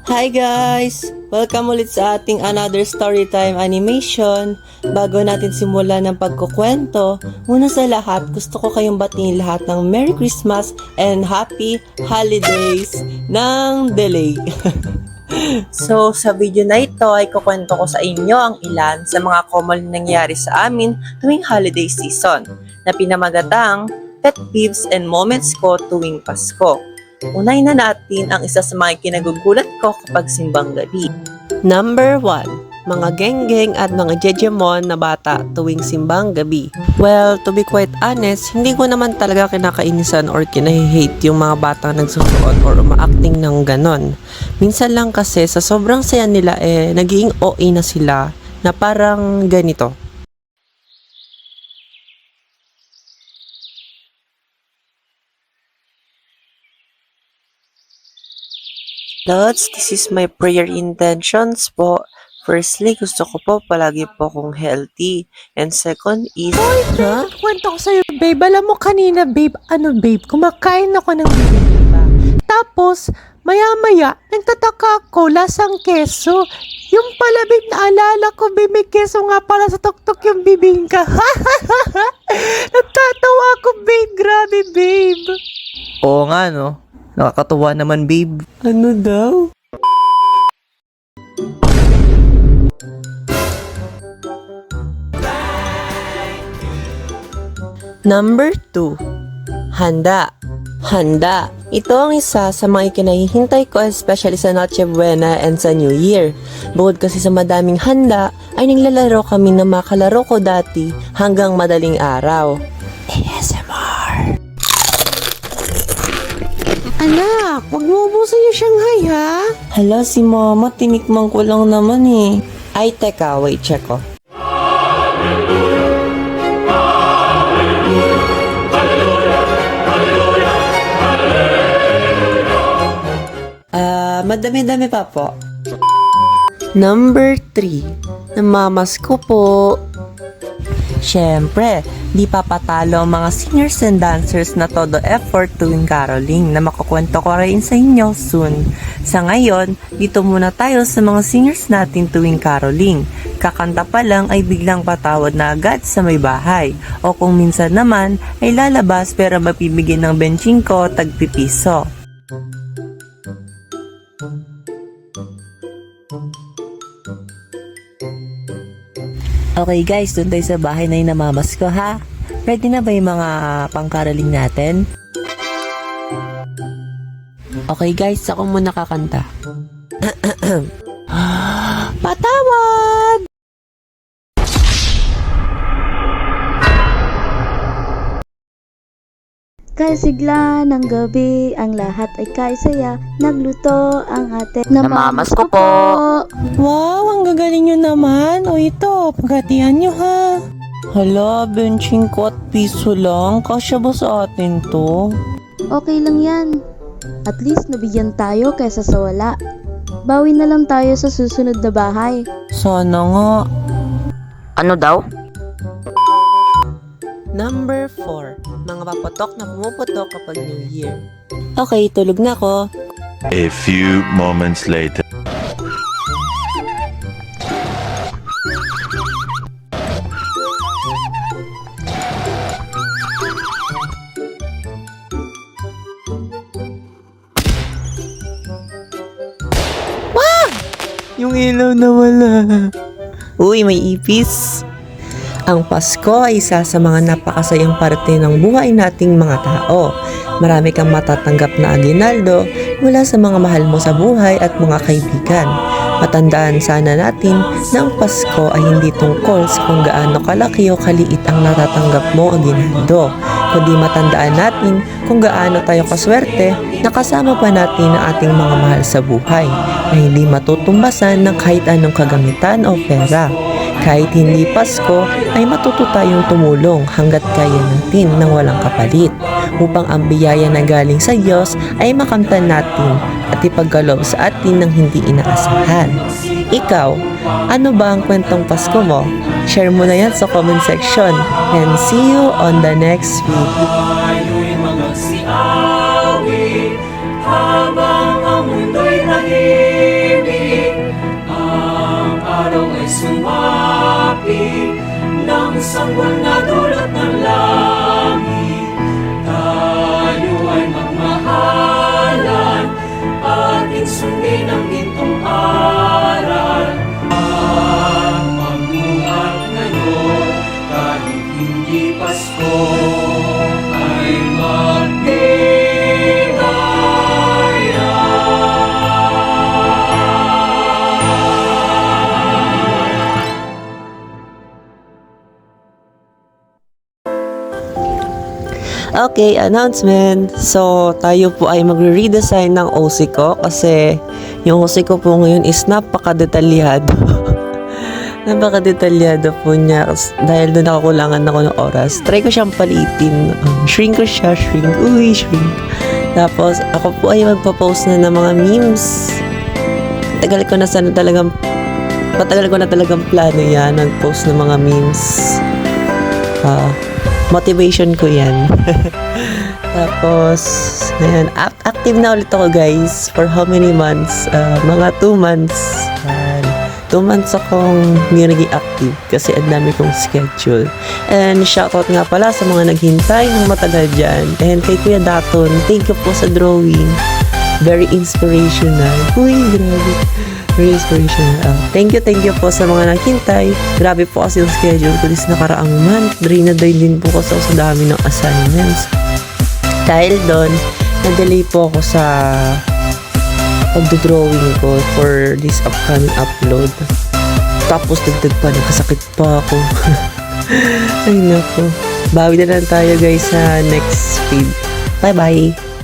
Hi guys! Welcome ulit sa ating another storytime animation. Bago natin simulan ng pagkukwento, una sa lahat, gusto ko kayong batiin lahat ng Merry Christmas and Happy Holidays ng delay. So, sa video na ito ay kukwento ko sa inyo ang ilan sa mga common nangyari sa amin tuwing holiday season na pinamagatang pet peeves and moments ko tuwing Pasko. Unahin na natin ang isa sa mga kinagugulat ko kapag simbang gabi. Number 1. Mga geng-geng at mga jejemon na bata tuwing simbang gabi. Well, to be quite honest, hindi ko naman talaga kinakainisan or kinahihate yung mga batang nagsusuot or umaacting ng ganon. Minsan lang kasi sa sobrang saya nila naging OA na sila na parang ganito. Lods, this is my prayer intentions po. Firstly, gusto ko po palagi po akong healthy. And second is... Ha? Kwento ko sa'yo, babe. Alam mo kanina, babe, kumakain ako ng bibingka. Tapos, maya-maya, nagtataka ako, lasang keso. Yung pala, babe, naalala ko, babe, may keso nga pala sa tuktok yung bibingka. Nagtatawa ako, babe. Grabe, babe. Oo nga, no? Nakakatuwa naman, babe. Ano daw? Number 2. Handa. Handa. Ito ang isa sa mga ikinahihintay ko, especially sa Noche Buena and sa New Year. Bukod kasi sa madaming handa, ay naglalaro kami ng mga kalaro ko dati hanggang madaling araw. ASMR. Anak, huwag mo ubusin yung Shanghai, ha? Hala, si mama, tinikman ko lang naman eh. Ay, teka, wait, check ko. Madami-dami pa po. Number 3. Namamas ko po. Siyempre, di papatalo ang mga singers and dancers na todo effort tuwing caroling na makukwento ko rin sa inyo soon. Sa ngayon, dito muna tayo sa mga singers natin tuwing caroling. Kakanta pa lang ay biglang patawad na agad sa may bahay. O kung minsan naman ay lalabas pero mapibigyan ng benching ko tagpipiso. Okay guys, doon tayo sa bahay na yung namamas ko ha. Ready na ba yung mga pangkaraling natin? Okay guys, ako muna kakanta. Patawad! Kasigla ng gabi, ang lahat ay kaisaya. Nagluto ang ate. Namamas ko po. Wow, ang gagaling nyo naman. O ito, paghatihan nyo, ha? Hala, benching ko at piso lang. Kasya ba sa atin to? Okay lang yan. At least nabigyan tayo kaysa sa wala. Bawi na lang tayo sa susunod na bahay. Sana nga. Ano daw? Number 4. Mga paputok na pumuputok kapag New Year. Okay, tulog na ako. A few moments later. Yung ilaw na wala. Uy, may ipis. Ang Pasko ay isa sa mga napakasayang parte ng buhay nating mga tao. Marami kang matatanggap na aginaldo mula sa mga mahal mo sa buhay at mga kaibigan. Matandaan sana natin na ang Pasko ay hindi tungkol sa kung gaano kalaki o kaliit ang natatanggap mo aginaldo, kundi matandaan natin kung gaano tayo kaswerte na kasama pa natin ang ating mga mahal sa buhay na hindi matutumbasan ng kahit anong kagamitan o pera. Kahit hindi Pasko, ay matuto tayong tumulong hanggat kaya natin ng walang kapalit upang ang biyaya na galing sa Diyos ay makamtan natin at ipagkaloob sa atin ng hindi inaasahan. Ikaw, ano ba ang kwentong Pasko mo? Share mo na yan sa comment section and see you on the next video. Habang ang mundo'y tahimik. sanggol na dulot ng langit. Tayo ay magmahalan, ating sundin ang gintong aral. At magbuhat ngayon, kahit hindi Pasko, ay magbigaya. Okay, announcement. So, tayo po ay magre-redesign ng OC ko kasi yung OC ko po ngayon is napaka-detalyado. Napaka-detalyado po niya dahil doon nakakulangan ako ng oras. Try ko siyang palitin. Shrink ko siya, shrink. Uy, shrink. Tapos, ako po ay magpa-post na ng mga memes. Matagal ko na talagang plano yan, nag-post ng mga memes. Motivation ko yan. Tapos, ayan, active na ulit ako guys. For how many months? Mga 2 months. 2 months akong hindi naging active kasi ang dami kong schedule. And shoutout nga pala sa mga naghintay ng matagal dyan. And kay Kuya Daton, thank you po sa drawing. Very inspirational. Uy, grabe. Very inspirational. Thank you po sa mga naghintay. Grabe po kasi yung schedule ko this nakaraang month. Drain na drain din po kasi ako sa dami ng assignments. Dahil doon, na-delay po ako sa pagdodrawing ko for this upcoming upload. Tapos dagdag pa, nagkasakit pa ako. Ay nako. Bawi na lang tayo guys sa next feed. Bye bye!